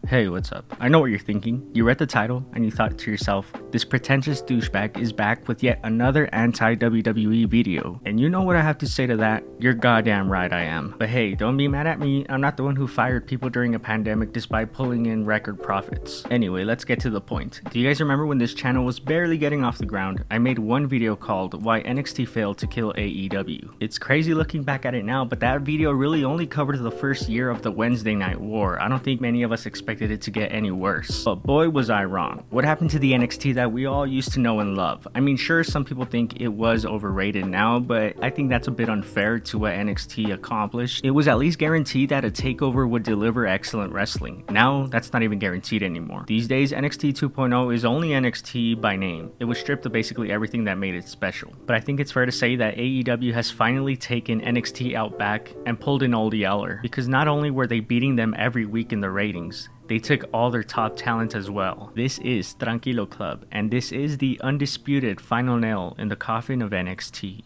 Hey, what's up? I know what you're thinking. You read the title and you thought to yourself, this pretentious douchebag is back with yet another anti-WWE video. And you know what I have to say to that? You're goddamn right I am. But hey, don't be mad at me. I'm not the one who fired people during a pandemic despite pulling in record profits. Anyway, let's get to the point. Do you guys remember when this channel was barely getting off the ground? I made one video called Why NXT Failed to Kill AEW. It's crazy looking back at it now, but that video really only covered the first year of the Wednesday Night War. I don't think many of us expected it to get any worse. But boy was I wrong. What happened to the NXT that we all used to know and love? I mean, sure, some people think it was overrated now, but I think that's a bit unfair to what NXT accomplished. It was at least guaranteed that a takeover would deliver excellent wrestling. Now, that's not even guaranteed anymore. These days, NXT 2.0 is only NXT by name. It was stripped of basically everything that made it special. But I think it's fair to say that AEW has finally taken NXT out back and pulled in Old Yeller, because not only were they beating them every week in the ratings, they took all their top talent as well. This is Tranquilo Club, and this is the undisputed final nail in the coffin of NXT.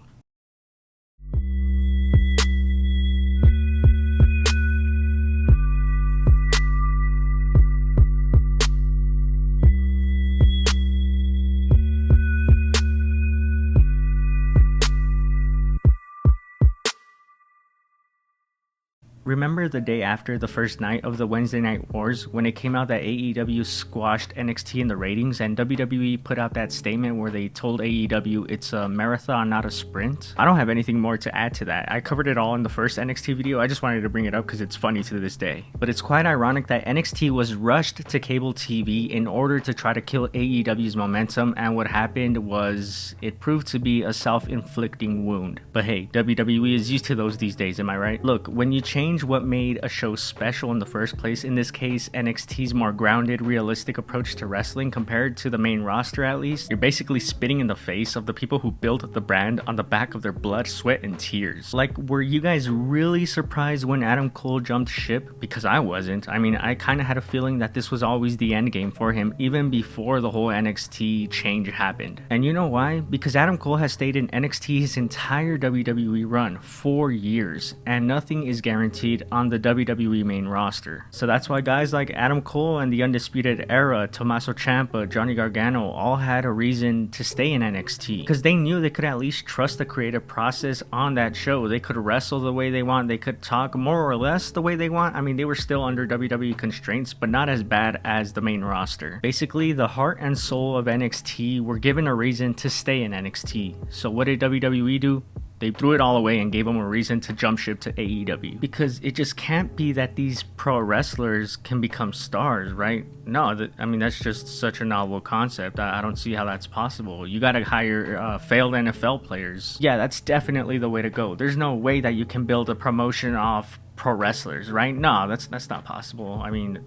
Remember the day after the first night of the Wednesday Night Wars when it came out that AEW squashed NXT in the ratings and WWE put out that statement where they told AEW it's a marathon, not a sprint? I don't have anything more to add to that. I covered it all in the first NXT video. I just wanted to bring it up because it's funny to this day. But it's quite ironic that NXT was rushed to cable TV in order to try to kill AEW's momentum, and what happened was it proved to be a self-inflicting wound. But hey, WWE is used to those these days, am I right? Look, when you change what made a show special in the first place, in this case NXT's more grounded, realistic approach to wrestling compared to the main roster at least, you're basically spitting in the face of the people who built the brand on the back of their blood, sweat, and tears. Like, were you guys really surprised when Adam Cole jumped ship? Because I wasn't. I mean, I kind of had a feeling that this was always the end game for him even before the whole NXT change happened. And you know why? Because Adam Cole has stayed in NXT his entire WWE run, 4 years, and nothing is guaranteed on the WWE main roster. So that's why guys like Adam Cole and the Undisputed Era, Tommaso Ciampa, Johnny Gargano all had a reason to stay in NXT, because they knew they could at least trust the creative process on that show. They could wrestle the way they want, they could talk more or less the way they want. I mean, they were still under WWE constraints, but not as bad as the main roster. Basically, the heart and soul of NXT were given a reason to stay in NXT. So what did WWE do? They threw it all away and gave them a reason to jump ship to AEW. Because it just can't be that these pro wrestlers can become stars, right? No, I mean, that's just such a novel concept. I don't see how that's possible. You gotta hire failed NFL players. Yeah, that's definitely the way to go. There's no way that you can build a promotion off pro wrestlers, right? No, that's not possible. I mean,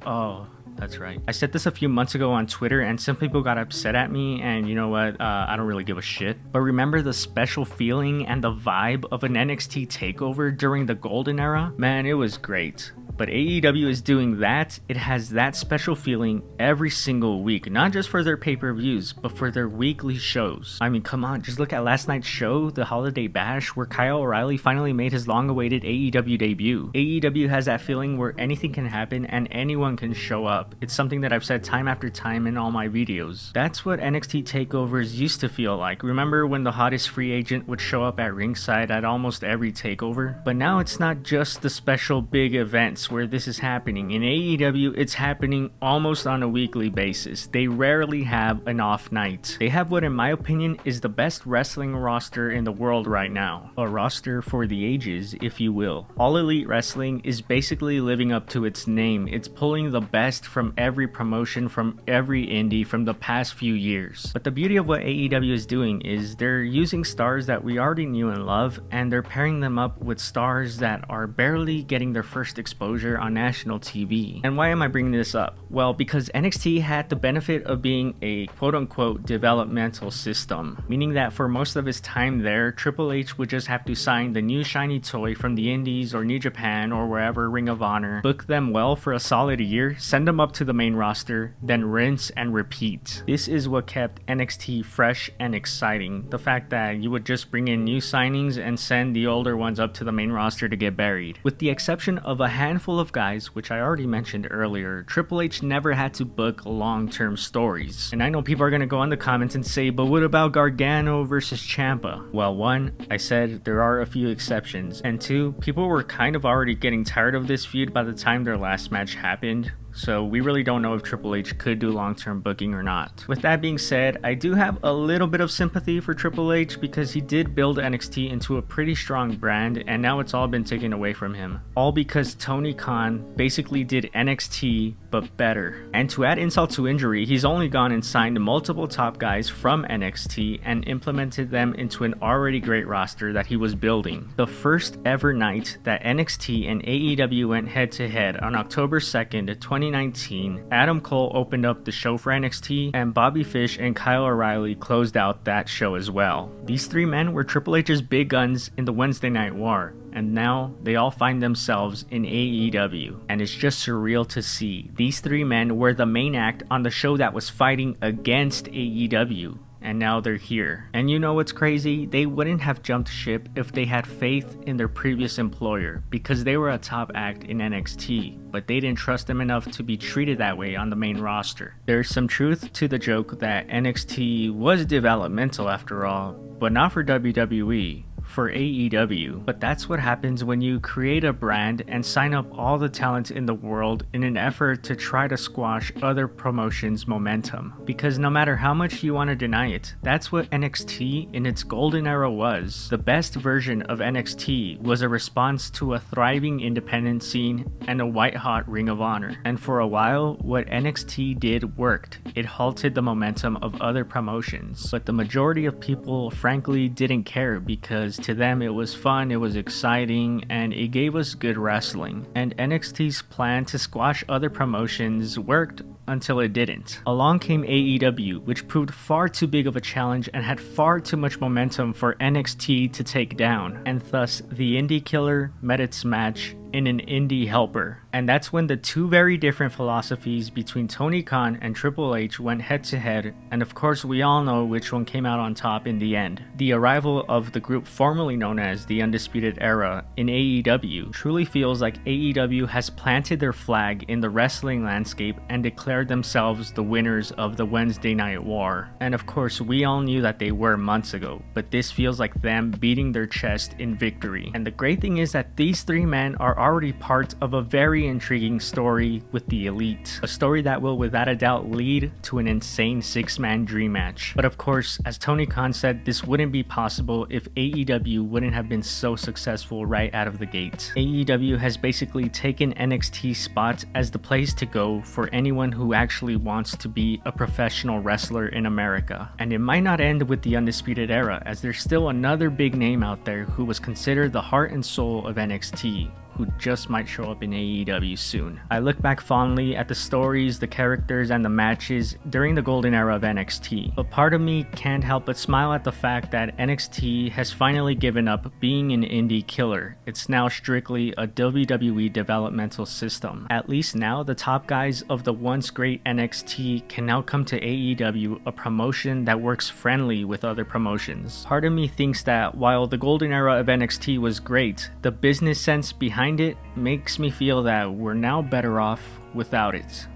oh... That's right. I said this a few months ago on Twitter and some people got upset at me, and you know what, I don't really give a shit. But remember the special feeling and the vibe of an NXT takeover during the golden era? Man, it was great. But AEW is doing that. It has that special feeling every single week, not just for their pay-per-views, but for their weekly shows. I mean, come on, just look at last night's show, the Holiday Bash, where Kyle O'Reilly finally made his long-awaited AEW debut. AEW has that feeling where anything can happen and anyone can show up. It's something that I've said time after time in all my videos. That's what NXT takeovers used to feel like. Remember when the hottest free agent would show up at ringside at almost every takeover? But now it's not just the special big events where this is happening. In AEW, it's happening almost on a weekly basis. They rarely have an off night. They have what, in my opinion, is the best wrestling roster in the world right now. A roster for the ages, if you will. All Elite Wrestling is basically living up to its name. It's pulling the best from every promotion, from every indie from the past few years. But the beauty of what AEW is doing is they're using stars that we already knew and love, and they're pairing them up with stars that are barely getting their first exposure on national TV. And why am I bringing this up? Well, because NXT had the benefit of being a quote-unquote developmental system, meaning that for most of his time there, Triple H would just have to sign the new shiny toy from the Indies or New Japan or wherever, Ring of Honor, book them well for a solid year, send them up to the main roster, then rinse and repeat. This is what kept NXT fresh and exciting. The fact that you would just bring in new signings and send the older ones up to the main roster to get buried. With the exception of a handful handful of guys, which I already mentioned earlier, Triple H never had to book long-term stories. And I know people are gonna go on the comments and say, but what about Gargano versus Ciampa? Well, one, I said there are a few exceptions, and two, people were kind of already getting tired of this feud by the time their last match happened. So we really don't know if Triple H could do long-term booking or not. With that being said, I do have a little bit of sympathy for Triple H because he did build NXT into a pretty strong brand, and now it's all been taken away from him. All because Tony Khan basically did NXT but better. And to add insult to injury, he's only gone and signed multiple top guys from NXT and implemented them into an already great roster that he was building. The first ever night that NXT and AEW went head to head on October 2nd, 2019, Adam Cole opened up the show for NXT, and Bobby Fish and Kyle O'Reilly closed out that show as well. These three men were Triple H's big guns in the Wednesday Night War, and now they all find themselves in AEW, and it's just surreal to see. These three men were the main act on the show that was fighting against AEW. And now they're here. And you know what's crazy? They wouldn't have jumped ship if they had faith in their previous employer, because they were a top act in NXT, but they didn't trust them enough to be treated that way on the main roster. There's some truth to the joke that NXT was developmental after all, but not for WWE. For AEW. But that's what happens when you create a brand and sign up all the talent in the world in an effort to try to squash other promotions' momentum. Because no matter how much you want to deny it, that's what NXT in its golden era was. The best version of NXT was a response to a thriving independent scene and a white-hot Ring of Honor. And for a while, what NXT did worked. It halted the momentum of other promotions. But the majority of people frankly didn't care, because to them it was fun, it was exciting, and it gave us good wrestling. And NXT's plan to squash other promotions worked until it didn't. Along came AEW, which proved far too big of a challenge and had far too much momentum for NXT to take down, and thus the indie killer met its match in an indie helper. And that's when the two very different philosophies between Tony Khan and Triple H went head to head, and of course we all know which one came out on top in the end. The arrival of the group formerly known as the Undisputed Era in AEW truly feels like AEW has planted their flag in the wrestling landscape and declared themselves the winners of the Wednesday Night War. And of course we all knew that they were months ago, but this feels like them beating their chest in victory. And the great thing is that these three men are already part of a very intriguing story with the Elite. A story that will without a doubt lead to an insane six-man dream match. But of course, as Tony Khan said, this wouldn't be possible if AEW wouldn't have been so successful right out of the gate. AEW has basically taken NXT's spot as the place to go for anyone who actually wants to be a professional wrestler in America. And it might not end with the Undisputed Era, as there's still another big name out there who was considered the heart and soul of NXT, who just might show up in AEW soon. I look back fondly at the stories, the characters, and the matches during the golden era of NXT, but part of me can't help but smile at the fact that NXT has finally given up being an indie killer. It's now strictly a WWE developmental system. At least now, the top guys of the once great NXT can now come to AEW, a promotion that works friendly with other promotions. Part of me thinks that while the golden era of NXT was great, the business sense behind it makes me feel that we're now better off without it.